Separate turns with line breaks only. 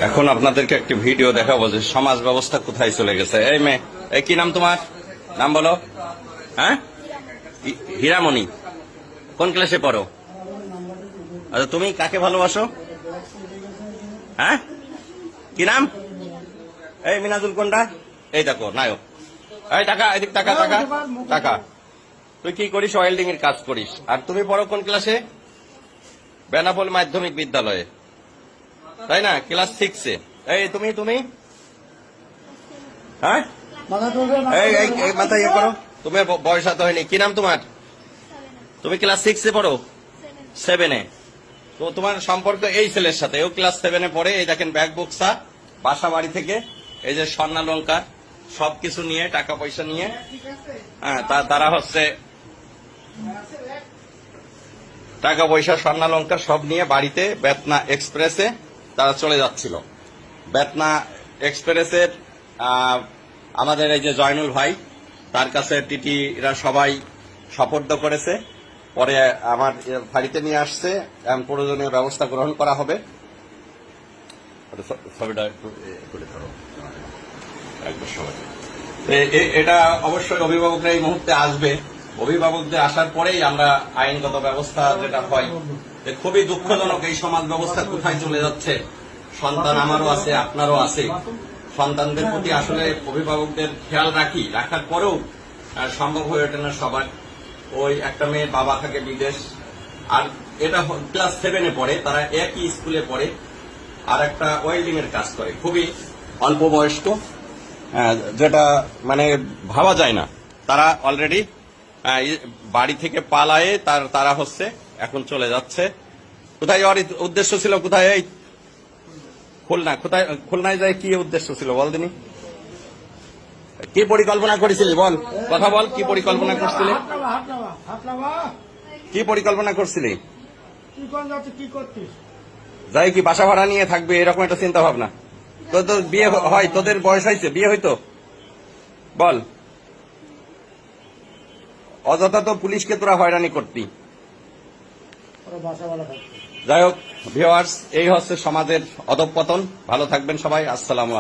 এখন আপনাদেরকে একটি ভিডিও দেখাবো যে সমাজ ব্যবস্থা কোথায় চলে গেছে। এই মেয়ে, এই কি নাম তোমার? নাম বলো। হ্যাঁ, হীরামণি। কোন ক্লাসে পড়ো? আচ্ছা, তুমি কাকে ভালোবাসো? হ্যাঁ, কি নাম? এই মিনাজুল কোনটা? এই দেখো নায়ক। এই টাকা, এদিক টাকা টাকা টাকা। তুই কি করিস? ওয়েল্ডিং এর কাজ করিস। আর তুমি পড়ো কোন ক্লাসে? বেনাপোল মাধ্যমিক বিদ্যালয়ে, তাই না? ক্লাস 6-এ। এই তুমি তুমি হ্যাঁ, এই মাথা ইয়ে করো। তোমার বয়স এত হয়নি। কি নাম তোমার? তুমি ক্লাস 6-এ পড়ো? 7-এ। তো তোমার সম্পর্ক এই ছেলের সাথে, ও ক্লাস 7-এ পড়ে। এই দেখেন ব্যাগ বক্সা, বাসা বাড়ি থেকে এই যে স্বর্ণালঙ্কার সবকিছু নিয়ে, টাকা পয়সা নিয়ে, হ্যাঁ, তারা হচ্ছে টাকা পয়সা স্বর্ণালঙ্কার সব নিয়ে বাড়িতে বেতনা এক্সপ্রেসে তারা চলে যাচ্ছিল। বেতনা এক্সপ্রেসের আমাদের এই যে জয়নুল ভাই, তার কাছে টিটিরা সবাই সোপর্দ করেছে। পরে আমার বাড়িতে নিয়ে আসছে, প্রয়োজনীয় ব্যবস্থা গ্রহণ করা হবে। এটা অবশ্যই অভিভাবকরা এই মুহূর্তে আসবে। অভিভাবকদের আসার পরেই আমরা আইনগত ব্যবস্থা যেটা হয়। খুবই দুঃখজনক এই সমাজ ব্যবস্থা কোথায় চলে যাচ্ছে। সন্তান আমারও আছে, আপনারও আছে। সন্তানদের প্রতি আসলে অভিভাবকদের খেয়াল রাখার পরেও সম্ভব হয়ে ওঠে না সবার। ওই একটা মেয়ে বাবা থাকে বিদেশ, আর এটা ক্লাস 7-এ পড়ে, তারা একই স্কুলে পড়ে, আর একটা ওয়েল্ডিং এর কাজ করে, খুবই অল্প বয়স্ক, যেটা মানে ভাবা যায় না। তারা অলরেডি বাড়ি থেকে পালায়ে তারা হচ্ছে এখন চলে যাচ্ছে। কোথায় ওর উদ্দেশ্য ছিল? কোথায়? এই খুলনা। কোথায় খুলনায় যায়? কি উদ্দেশ্য ছিল বল দিনি? কি পরিকল্পনা করেছিলি বল, কথা বল। কি পরিকল্পনা করছিলি? কি পরিকল্পনা করছিলি? যাই কি বাসা ভাড়া নিয়ে থাকবে এরকম একটা চিন্তা ভাবনা? তোর বিয়ে হয়? তোদের বয়স হয়েছে? বিয়ে হইতো? বল। অযথা তো পুলিশকে তোরা হয়রানি করতি। যাই হোক ভিউয়ার্স, এই হচ্ছে সমাজের অধঃপতন। ভালো থাকবেন সবাই। আসসালামু আলাইকুম।